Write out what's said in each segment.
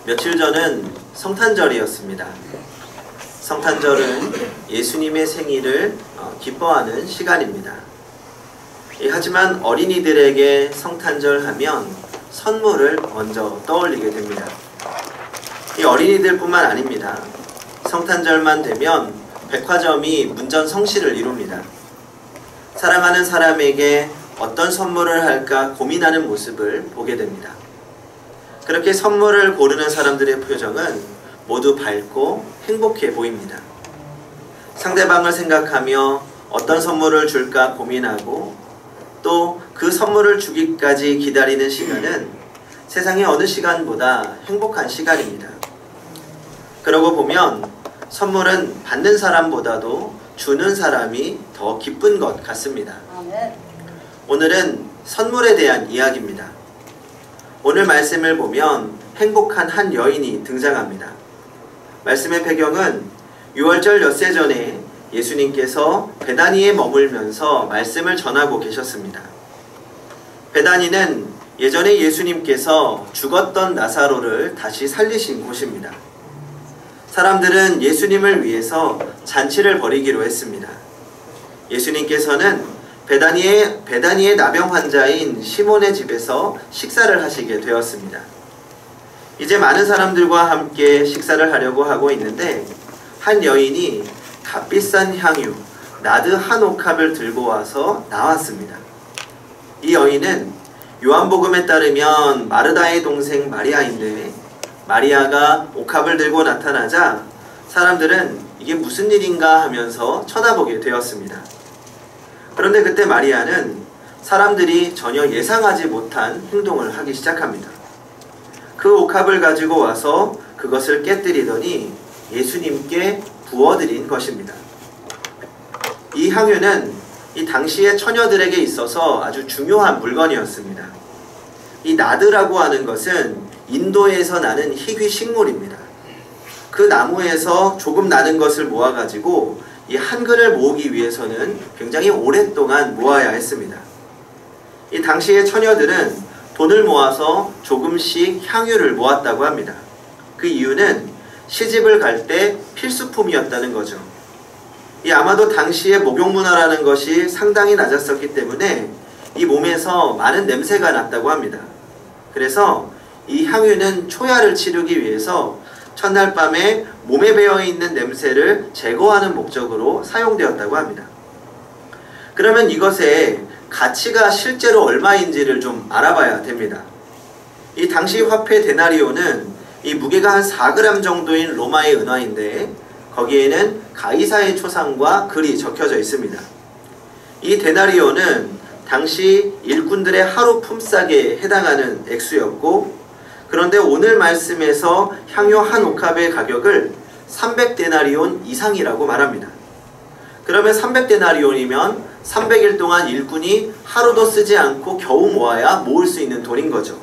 며칠 전은 성탄절이었습니다. 성탄절은 예수님의 생일을 기뻐하는 시간입니다. 하지만 어린이들에게 성탄절 하면 선물을 먼저 떠올리게 됩니다. 이 어린이들뿐만 아닙니다. 성탄절만 되면 백화점이 문전성시를 이룹니다. 사랑하는 사람에게 어떤 선물을 할까 고민하는 모습을 보게 됩니다. 그렇게 선물을 고르는 사람들의 표정은 모두 밝고 행복해 보입니다. 상대방을 생각하며 어떤 선물을 줄까 고민하고 또 그 선물을 주기까지 기다리는 시간은 세상의 어느 시간보다 행복한 시간입니다. 그러고 보면 선물은 받는 사람보다도 주는 사람이 더 기쁜 것 같습니다. 오늘은 선물에 대한 이야기입니다. 오늘 말씀을 보면 행복한 한 여인이 등장합니다. 말씀의 배경은 유월절 엿새 전에 예수님께서 베다니에 머물면서 말씀을 전하고 계셨습니다. 베다니는 예전에 예수님께서 죽었던 나사로를 다시 살리신 곳입니다. 사람들은 예수님을 위해서 잔치를 벌이기로 했습니다. 예수님께서는 베다니의 나병 환자인 시몬의 집에서 식사를 하시게 되었습니다. 이제 많은 사람들과 함께 식사를 하려고 하고 있는데 한 여인이 값비싼 향유, 나드 한 옥합을 들고 와서 나왔습니다. 이 여인은 요한복음에 따르면 마르다의 동생 마리아인데 마리아가 옥합을 들고 나타나자 사람들은 이게 무슨 일인가 하면서 쳐다보게 되었습니다. 그런데 그때 마리아는 사람들이 전혀 예상하지 못한 행동을 하기 시작합니다. 그 옥합을 가지고 와서 그것을 깨뜨리더니 예수님께 부어드린 것입니다. 이 향유는 이 당시의 처녀들에게 있어서 아주 중요한 물건이었습니다. 이 나드라고 하는 것은 인도에서 나는 희귀 식물입니다. 그 나무에서 조금 나는 것을 모아가지고 이 한 근을 모으기 위해서는 굉장히 오랫동안 모아야 했습니다. 이 당시의 처녀들은 돈을 모아서 조금씩 향유를 모았다고 합니다. 그 이유는 시집을 갈 때 필수품이었다는 거죠. 이 아마도 당시의 목욕 문화라는 것이 상당히 낮았었기 때문에 이 몸에서 많은 냄새가 났다고 합니다. 그래서 이 향유는 초야를 치르기 위해서 첫날 밤에 몸에 배어있는 냄새를 제거하는 목적으로 사용되었다고 합니다. 그러면 이것의 가치가 실제로 얼마인지를 좀 알아봐야 됩니다. 이 당시 화폐 데나리오는 이 무게가 한 4g 정도인 로마의 은화인데 거기에는 가이사의 초상과 글이 적혀져 있습니다. 이 데나리오는 당시 일꾼들의 하루 품삯에 해당하는 액수였고 그런데 오늘 말씀에서 향유 한 옥합의 가격을 300데나리온 이상이라고 말합니다. 그러면 300데나리온이면 300일 동안 일꾼이 하루도 쓰지 않고 겨우 모아야 모을 수 있는 돈인 거죠.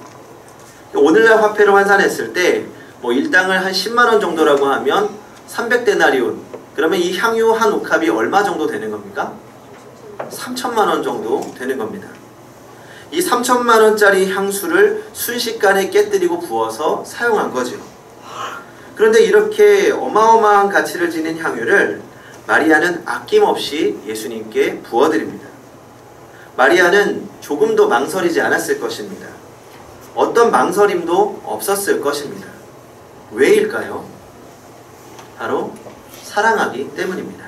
오늘날 화폐로 환산했을 때 일당을 한 10만원 정도라고 하면 300데나리온, 그러면 이 향유 한 옥합이 얼마 정도 되는 겁니까? 3천만원 정도 되는 겁니다. 이 3천만원짜리 향수를 순식간에 깨뜨리고 부어서 사용한 거죠. 그런데 이렇게 어마어마한 가치를 지닌 향유를 마리아는 아낌없이 예수님께 부어드립니다. 마리아는 조금도 망설이지 않았을 것입니다. 어떤 망설임도 없었을 것입니다. 왜일까요? 바로 사랑하기 때문입니다.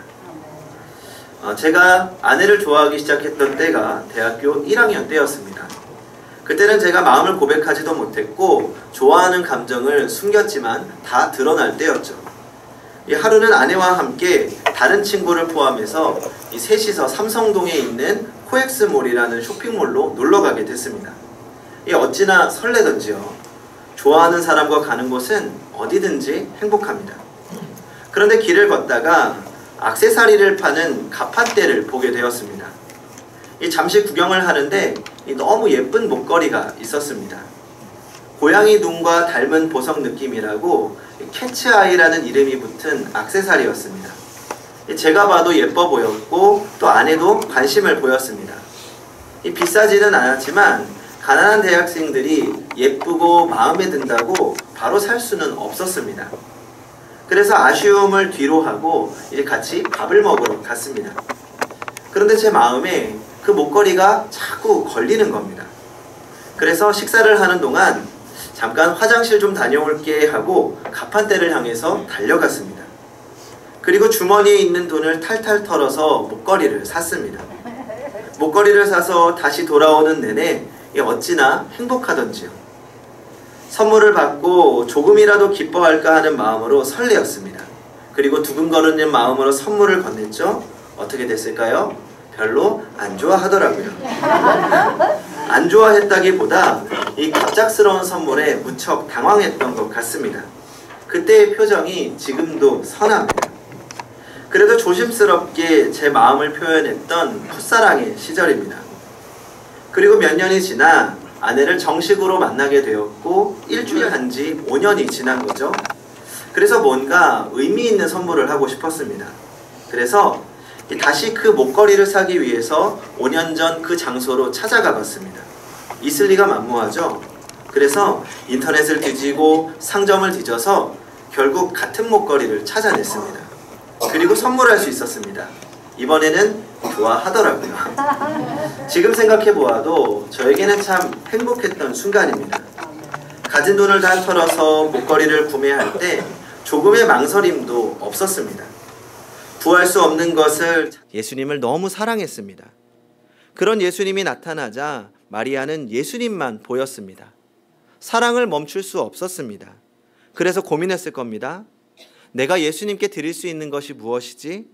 제가 아내를 좋아하기 시작했던 때가 대학교 1학년 때였습니다. 그때는 제가 마음을 고백하지도 못했고 좋아하는 감정을 숨겼지만 다 드러날 때였죠. 하루는 아내와 함께 다른 친구를 포함해서 셋이서 삼성동에 있는 코엑스몰이라는 쇼핑몰로 놀러가게 됐습니다. 어찌나 설레던지요. 좋아하는 사람과 가는 곳은 어디든지 행복합니다. 그런데 길을 걷다가 액세서리를 파는 가판대를 보게 되었습니다. 잠시 구경을 하는데 너무 예쁜 목걸이가 있었습니다. 고양이 눈과 닮은 보석 느낌이라고 캐츠아이라는 이름이 붙은 액세서리였습니다. 제가 봐도 예뻐 보였고 또 아내도 관심을 보였습니다. 비싸지는 않았지만 가난한 대학생들이 예쁘고 마음에 든다고 바로 살 수는 없었습니다. 그래서 아쉬움을 뒤로 하고 이제 같이 밥을 먹으러 갔습니다. 그런데 제 마음에 그 목걸이가 자꾸 걸리는 겁니다. 그래서 식사를 하는 동안 잠깐 화장실 좀 다녀올게 하고 가판대를 향해서 달려갔습니다. 그리고 주머니에 있는 돈을 탈탈 털어서 목걸이를 샀습니다. 목걸이를 사서 다시 돌아오는 내내 어찌나 행복하던지요. 선물을 받고 조금이라도 기뻐할까 하는 마음으로 설레었습니다. 그리고 두근거리는 마음으로 선물을 건넸죠. 어떻게 됐을까요? 별로 안 좋아하더라고요. 안 좋아했다기보다 이 갑작스러운 선물에 무척 당황했던 것 같습니다. 그때의 표정이 지금도 선합니다. 그래도 조심스럽게 제 마음을 표현했던 풋사랑의 시절입니다. 그리고 몇 년이 지나 아내를 정식으로 만나게 되었고 일주일 한 지 5년이 지난 거죠. 그래서 뭔가 의미 있는 선물을 하고 싶었습니다. 그래서 다시 그 목걸이를 사기 위해서 5년 전 그 장소로 찾아가 봤습니다. 있을 리가 만무하죠. 그래서 인터넷을 뒤지고 상점을 뒤져서 결국 같은 목걸이를 찾아냈습니다. 그리고 선물할 수 있었습니다. 이번에는 좋아하더라고요. 지금 생각해 보아도 저에게는 참 행복했던 순간입니다. 가진 돈을 다 털어서 목걸이를 구매할 때 조금의 망설임도 없었습니다. 구할 수 없는 것을 예수님을 너무 사랑했습니다. 그런 예수님이 나타나자 마리아는 예수님만 보였습니다. 사랑을 멈출 수 없었습니다. 그래서 고민했을 겁니다. 내가 예수님께 드릴 수 있는 것이 무엇이지?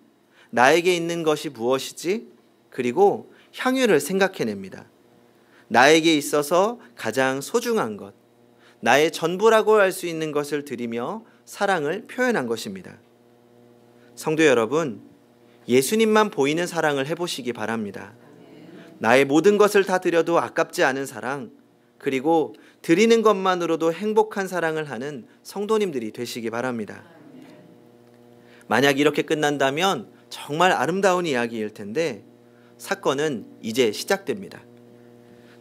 나에게 있는 것이 무엇이지? 그리고 향유를 생각해냅니다. 나에게 있어서 가장 소중한 것, 나의 전부라고 할 수 있는 것을 드리며 사랑을 표현한 것입니다. 성도 여러분, 예수님만 보이는 사랑을 해보시기 바랍니다. 나의 모든 것을 다 드려도 아깝지 않은 사랑, 그리고 드리는 것만으로도 행복한 사랑을 하는 성도님들이 되시기 바랍니다. 만약 이렇게 끝난다면 정말 아름다운 이야기일 텐데 사건은 이제 시작됩니다.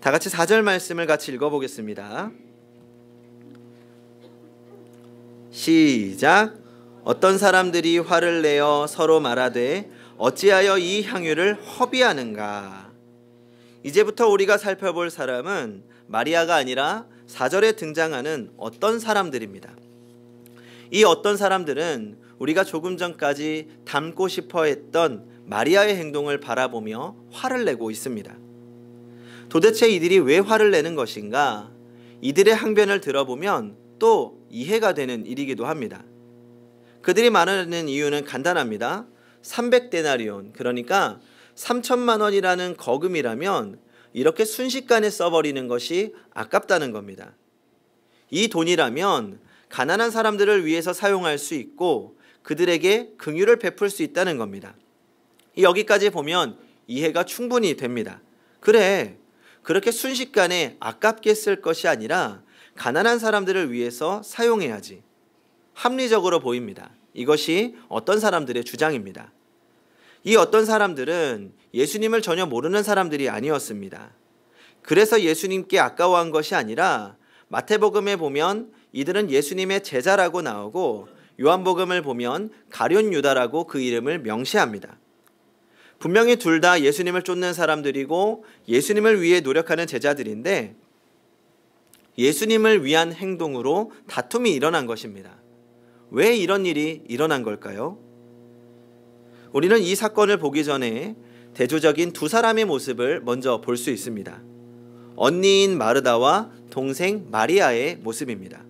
다 같이 4절 말씀을 같이 읽어보겠습니다. 시작. 어떤 사람들이 화를 내어 서로 말하되 어찌하여 이 향유를 허비하는가. 이제부터 우리가 살펴볼 사람은 마리아가 아니라 4절에 등장하는 어떤 사람들입니다. 이 어떤 사람들은 우리가 조금 전까지 닮고 싶어 했던 마리아의 행동을 바라보며 화를 내고 있습니다. 도대체 이들이 왜 화를 내는 것인가? 이들의 항변을 들어보면 또 이해가 되는 일이기도 합니다. 그들이 말하는 이유는 간단합니다. 300데나리온, 그러니까 3천만 원이라는 거금이라면 이렇게 순식간에 써버리는 것이 아깝다는 겁니다. 이 돈이라면 가난한 사람들을 위해서 사용할 수 있고 그들에게 긍휼을 베풀 수 있다는 겁니다. 여기까지 보면 이해가 충분히 됩니다. 그래, 그렇게 순식간에 아깝게 쓸 것이 아니라 가난한 사람들을 위해서 사용해야지. 합리적으로 보입니다. 이것이 어떤 사람들의 주장입니다. 이 어떤 사람들은 예수님을 전혀 모르는 사람들이 아니었습니다. 그래서 예수님께 아까워한 것이 아니라 마태복음에 보면 이들은 예수님의 제자라고 나오고 요한복음을 보면 가룟 유다라고 그 이름을 명시합니다. 분명히 둘 다 예수님을 쫓는 사람들이고 예수님을 위해 노력하는 제자들인데 예수님을 위한 행동으로 다툼이 일어난 것입니다. 왜 이런 일이 일어난 걸까요? 우리는 이 사건을 보기 전에 대조적인 두 사람의 모습을 먼저 볼 수 있습니다. 언니인 마르다와 동생 마리아의 모습입니다.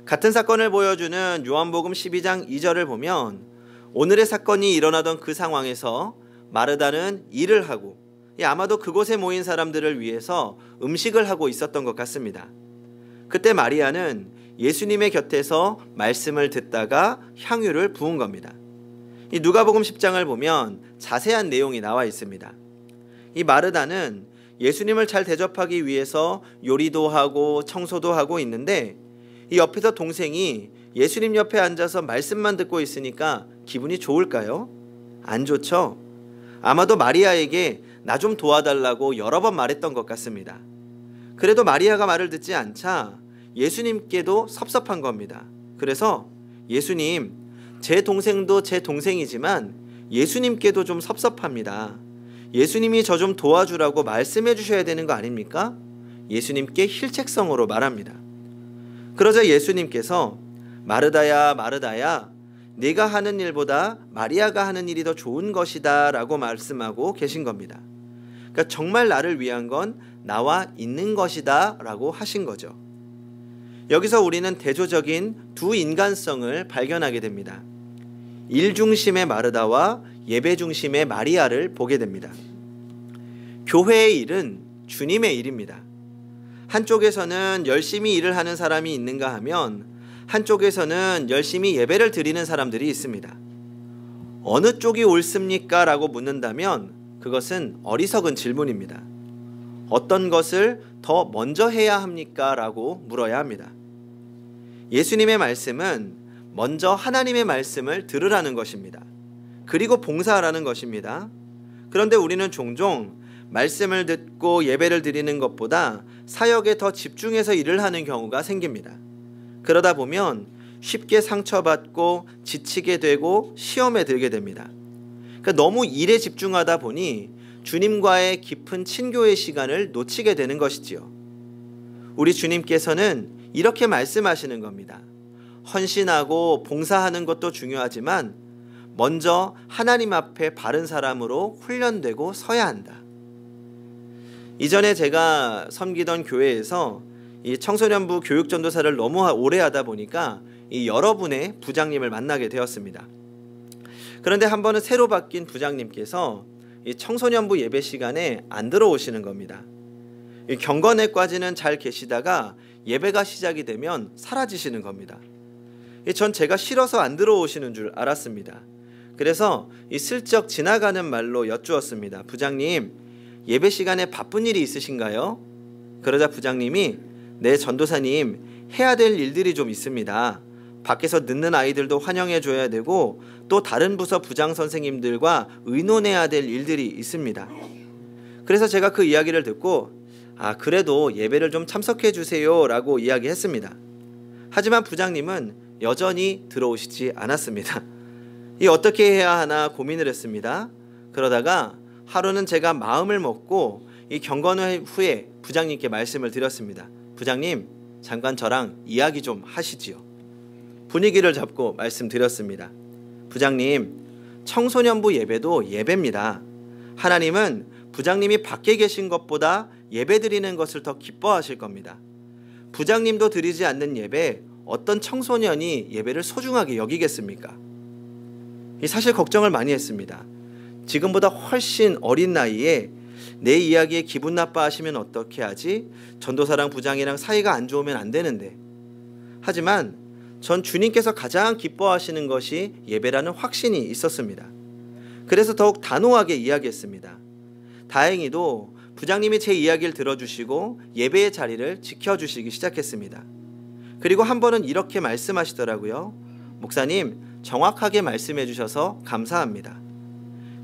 같은 사건을 보여주는 요한복음 12장 2절을 보면 오늘의 사건이 일어나던 그 상황에서 마르다는 일을 하고 아마도 그곳에 모인 사람들을 위해서 음식을 하고 있었던 것 같습니다. 그때 마리아는 예수님의 곁에서 말씀을 듣다가 향유를 부은 겁니다. 이 누가복음 10장을 보면 자세한 내용이 나와 있습니다. 이 마르다는 예수님을 잘 대접하기 위해서 요리도 하고 청소도 하고 있는데 이 옆에서 동생이 예수님 옆에 앉아서 말씀만 듣고 있으니까 기분이 좋을까요? 안 좋죠? 아마도 마리아에게 나 좀 도와달라고 여러 번 말했던 것 같습니다. 그래도 마리아가 말을 듣지 않자 예수님께도 섭섭한 겁니다. 그래서 예수님, 제 동생도 제 동생이지만 예수님께도 좀 섭섭합니다. 예수님이 저 좀 도와주라고 말씀해 주셔야 되는 거 아닙니까? 예수님께 힐책성으로 말합니다. 그러자 예수님께서 마르다야 마르다야, 네가 하는 일보다 마리아가 하는 일이 더 좋은 것이다 라고 말씀하고 계신 겁니다. 그러니까 정말 나를 위한 건 나와 있는 것이다 라고 하신 거죠. 여기서 우리는 대조적인 두 인간성을 발견하게 됩니다. 일 중심의 마르다와 예배 중심의 마리아를 보게 됩니다. 교회의 일은 주님의 일입니다. 한쪽에서는 열심히 일을 하는 사람이 있는가 하면 한쪽에서는 열심히 예배를 드리는 사람들이 있습니다. 어느 쪽이 옳습니까? 라고 묻는다면 그것은 어리석은 질문입니다. 어떤 것을 더 먼저 해야 합니까? 라고 물어야 합니다. 예수님의 말씀은 먼저 하나님의 말씀을 들으라는 것입니다. 그리고 봉사하라는 것입니다. 그런데 우리는 종종 말씀을 듣고 예배를 드리는 것보다 사역에 더 집중해서 일을 하는 경우가 생깁니다. 그러다 보면 쉽게 상처받고 지치게 되고 시험에 들게 됩니다. 그러니까 너무 일에 집중하다 보니 주님과의 깊은 친교의 시간을 놓치게 되는 것이지요. 우리 주님께서는 이렇게 말씀하시는 겁니다. 헌신하고 봉사하는 것도 중요하지만 먼저 하나님 앞에 바른 사람으로 훈련되고 서야 한다. 이전에 제가 섬기던 교회에서 이 청소년부 교육전도사를 너무 오래 하다 보니까 이 여러분의 부장님을 만나게 되었습니다. 그런데 한 번은 새로 바뀐 부장님께서 이 청소년부 예배 시간에 안 들어오시는 겁니다. 이 경건회까지는 잘 계시다가 예배가 시작이 되면 사라지시는 겁니다. 전 제가 싫어서 안 들어오시는 줄 알았습니다. 그래서 이 슬쩍 지나가는 말로 여쭈었습니다. 부장님, 예배 시간에 바쁜 일이 있으신가요? 그러자 부장님이 네, 전도사님, 해야 될 일들이 좀 있습니다. 밖에서 늦는 아이들도 환영해 줘야 되고 또 다른 부서 부장 선생님들과 의논해야 될 일들이 있습니다. 그래서 제가 그 이야기를 듣고 그래도 예배를 좀 참석해 주세요 라고 이야기했습니다. 하지만 부장님은 여전히 들어오시지 않았습니다. 어떻게 해야 하나 고민을 했습니다. 그러다가 하루는 제가 마음을 먹고 이 경건회 후에 부장님께 말씀을 드렸습니다. 부장님, 잠깐 저랑 이야기 좀 하시지요. 분위기를 잡고 말씀드렸습니다. 부장님, 청소년부 예배도 예배입니다. 하나님은 부장님이 밖에 계신 것보다 예배 드리는 것을 더 기뻐하실 겁니다. 부장님도 드리지 않는 예배, 어떤 청소년이 예배를 소중하게 여기겠습니까? 사실 걱정을 많이 했습니다. 지금보다 훨씬 어린 나이에 내 이야기에 기분 나빠하시면 어떻게 하지? 전도사랑 부장이랑 사이가 안 좋으면 안 되는데. 하지만 전 주님께서 가장 기뻐하시는 것이 예배라는 확신이 있었습니다. 그래서 더욱 단호하게 이야기했습니다. 다행히도 부장님이 제 이야기를 들어주시고 예배의 자리를 지켜주시기 시작했습니다. 그리고 한 번은 이렇게 말씀하시더라고요. 목사님, 정확하게 말씀해 주셔서 감사합니다.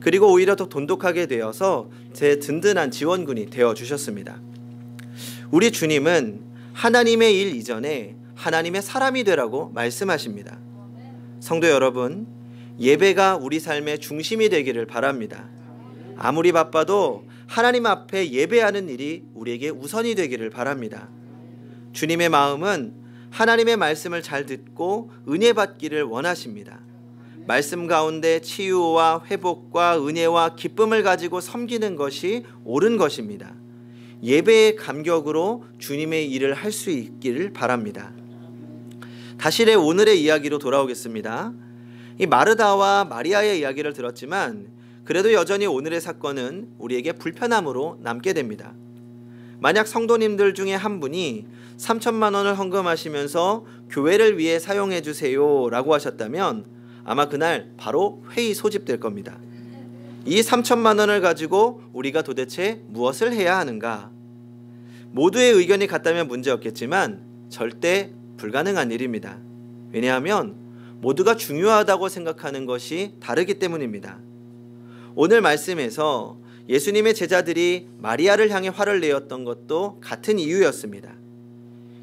그리고 오히려 더 돈독하게 되어서 제 든든한 지원군이 되어주셨습니다. 우리 주님은 하나님의 일 이전에 하나님의 사람이 되라고 말씀하십니다. 성도 여러분, 예배가 우리 삶의 중심이 되기를 바랍니다. 아무리 바빠도 하나님 앞에 예배하는 일이 우리에게 우선이 되기를 바랍니다. 주님의 마음은 하나님의 말씀을 잘 듣고 은혜 받기를 원하십니다. 말씀 가운데 치유와 회복과 은혜와 기쁨을 가지고 섬기는 것이 옳은 것입니다. 예배의 감격으로 주님의 일을 할 수 있기를 바랍니다. 다시 오늘의 이야기로 돌아오겠습니다. 이 마르다와 마리아의 이야기를 들었지만 그래도 여전히 오늘의 사건은 우리에게 불편함으로 남게 됩니다. 만약 성도님들 중에 한 분이 3천만 원을 헌금하시면서 교회를 위해 사용해 주세요 라고 하셨다면 아마 그날 바로 회의 소집될 겁니다. 이 3천만 원을 가지고 우리가 도대체 무엇을 해야 하는가? 모두의 의견이 같다면 문제없겠지만 절대 불가능한 일입니다. 왜냐하면 모두가 중요하다고 생각하는 것이 다르기 때문입니다. 오늘 말씀에서 예수님의 제자들이 마리아를 향해 화를 내었던 것도 같은 이유였습니다.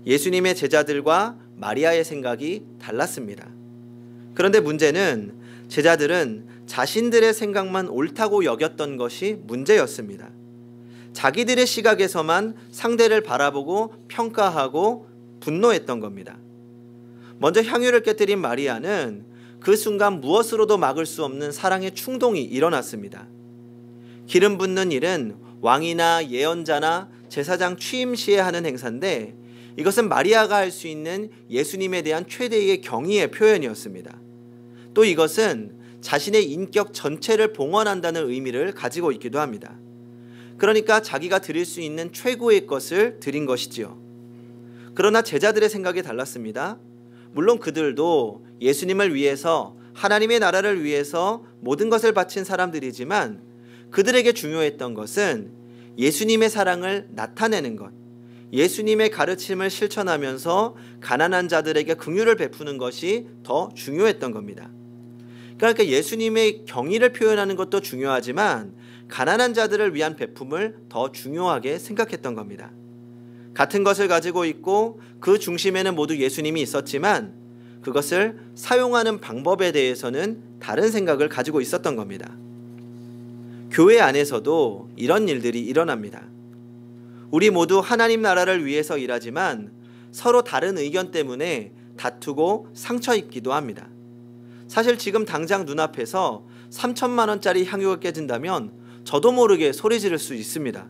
예수님의 제자들과 마리아의 생각이 달랐습니다. 그런데 문제는 제자들은 자신들의 생각만 옳다고 여겼던 것이 문제였습니다. 자기들의 시각에서만 상대를 바라보고 평가하고 분노했던 겁니다. 먼저 향유를 깨뜨린 마리아는 그 순간 무엇으로도 막을 수 없는 사랑의 충동이 일어났습니다. 기름 붓는 일은 왕이나 예언자나 제사장 취임 시에 하는 행사인데 이것은 마리아가 할 수 있는 예수님에 대한 최대의 경의의 표현이었습니다. 또 이것은 자신의 인격 전체를 봉헌한다는 의미를 가지고 있기도 합니다. 그러니까 자기가 드릴 수 있는 최고의 것을 드린 것이지요. 그러나 제자들의 생각이 달랐습니다. 물론 그들도 예수님을 위해서, 하나님의 나라를 위해서 모든 것을 바친 사람들이지만 그들에게 중요했던 것은 예수님의 사랑을 나타내는 것, 예수님의 가르침을 실천하면서 가난한 자들에게 긍휼을 베푸는 것이 더 중요했던 겁니다. 그러니까 예수님의 경의를 표현하는 것도 중요하지만 가난한 자들을 위한 베품을 더 중요하게 생각했던 겁니다. 같은 것을 가지고 있고 그 중심에는 모두 예수님이 있었지만 그것을 사용하는 방법에 대해서는 다른 생각을 가지고 있었던 겁니다. 교회 안에서도 이런 일들이 일어납니다. 우리 모두 하나님 나라를 위해서 일하지만 서로 다른 의견 때문에 다투고 상처 입기도 합니다. 사실 지금 당장 눈앞에서 3천만 원짜리 향유가 깨진다면 저도 모르게 소리 지를 수 있습니다.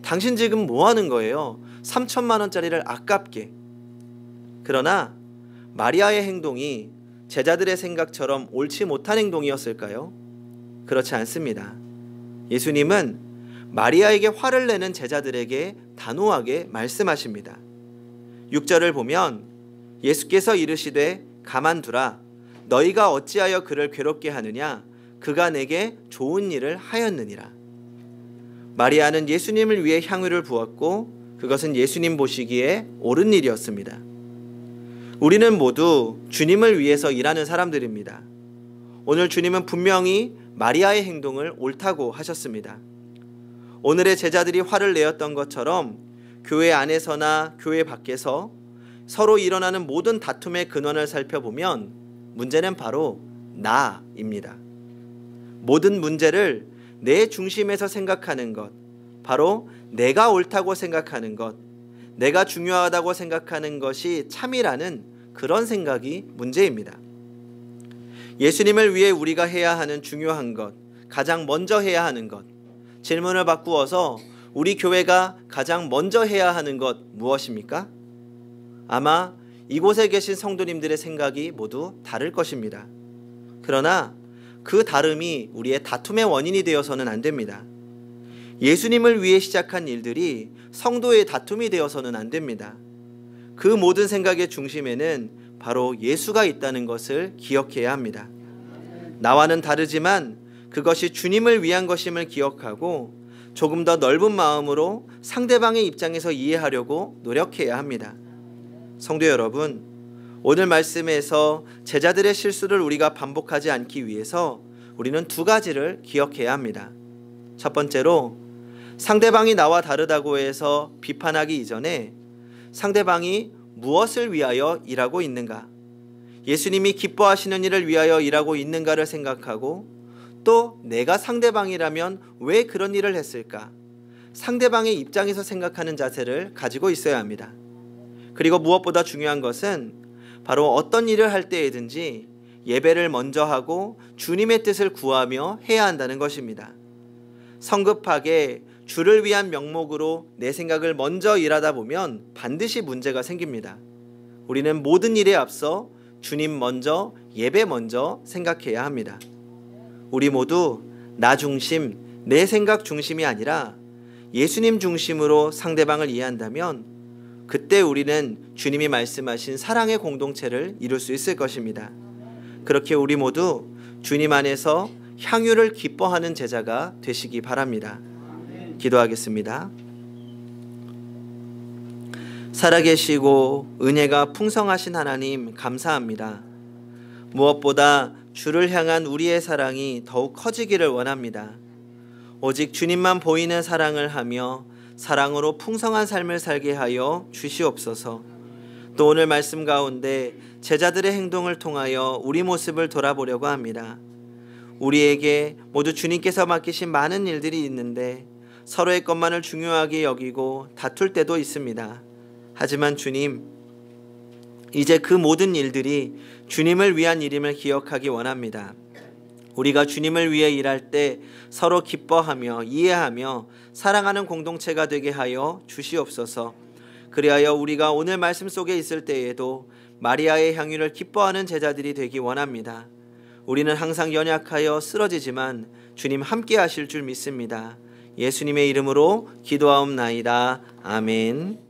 당신 지금 뭐 하는 거예요? 3천만 원짜리를 아깝게. 그러나 마리아의 행동이 제자들의 생각처럼 옳지 못한 행동이었을까요? 그렇지 않습니다. 예수님은 마리아에게 화를 내는 제자들에게 단호하게 말씀하십니다. 6절을 보면 예수께서 이르시되 가만두라. 너희가 어찌하여 그를 괴롭게 하느냐? 그가 내게 좋은 일을 하였느니라. 마리아는 예수님을 위해 향유를 부었고 그것은 예수님 보시기에 옳은 일이었습니다. 우리는 모두 주님을 위해서 일하는 사람들입니다. 오늘 주님은 분명히 마리아의 행동을 옳다고 하셨습니다. 오늘의 제자들이 화를 내었던 것처럼 교회 안에서나 교회 밖에서 서로 일어나는 모든 다툼의 근원을 살펴보면 문제는 바로 나입니다. 모든 문제를 내 중심에서 생각하는 것, 바로 내가 옳다고 생각하는 것, 내가 중요하다고 생각하는 것이 참이라는 그런 생각이 문제입니다. 예수님을 위해 우리가 해야 하는 중요한 것, 가장 먼저 해야 하는 것, 질문을 바꾸어서 우리 교회가 가장 먼저 해야 하는 것 무엇입니까? 아마 이곳에 계신 성도님들의 생각이 모두 다를 것입니다. 그러나 그 다름이 우리의 다툼의 원인이 되어서는 안 됩니다. 예수님을 위해 시작한 일들이 성도의 다툼이 되어서는 안 됩니다. 그 모든 생각의 중심에는 바로 예수가 있다는 것을 기억해야 합니다. 나와는 다르지만 그것이 주님을 위한 것임을 기억하고 조금 더 넓은 마음으로 상대방의 입장에서 이해하려고 노력해야 합니다. 성도 여러분, 오늘 말씀에서 제자들의 실수를 우리가 반복하지 않기 위해서 우리는 두 가지를 기억해야 합니다. 첫 번째로 상대방이 나와 다르다고 해서 비판하기 이전에 상대방이 무엇을 위하여 일하고 있는가, 예수님이 기뻐하시는 일을 위하여 일하고 있는가를 생각하고 또 내가 상대방이라면 왜 그런 일을 했을까? 상대방의 입장에서 생각하는 자세를 가지고 있어야 합니다. 그리고 무엇보다 중요한 것은 바로 어떤 일을 할 때에든지 예배를 먼저 하고 주님의 뜻을 구하며 해야 한다는 것입니다. 성급하게 주를 위한 명목으로 내 생각을 먼저 일하다 보면 반드시 문제가 생깁니다. 우리는 모든 일에 앞서 주님 먼저, 예배 먼저 생각해야 합니다. 우리 모두 나 중심, 내 생각 중심이 아니라 예수님 중심으로 상대방을 이해한다면 그때 우리는 주님이 말씀하신 사랑의 공동체를 이룰 수 있을 것입니다. 그렇게 우리 모두 주님 안에서 향유를 기뻐하는 제자가 되시기 바랍니다. 기도하겠습니다. 살아계시고 은혜가 풍성하신 하나님 감사합니다. 무엇보다 주를 향한 우리의 사랑이 더욱 커지기를 원합니다. 오직 주님만 보이는 사랑을 하며 사랑으로 풍성한 삶을 살게 하여 주시옵소서. 또 오늘 말씀 가운데 제자들의 행동을 통하여 우리 모습을 돌아보려고 합니다. 우리에게 모두 주님께서 맡기신 많은 일들이 있는데 서로의 것만을 중요하게 여기고 다툴 때도 있습니다. 하지만 주님, 이제 그 모든 일들이 주님을 위한 일임을 기억하기 원합니다. 우리가 주님을 위해 일할 때 서로 기뻐하며 이해하며 사랑하는 공동체가 되게 하여 주시옵소서. 그리하여 우리가 오늘 말씀 속에 있을 때에도 마리아의 향유를 기뻐하는 제자들이 되기 원합니다. 우리는 항상 연약하여 쓰러지지만 주님 함께 하실 줄 믿습니다. 예수님의 이름으로 기도하옵나이다. 아멘.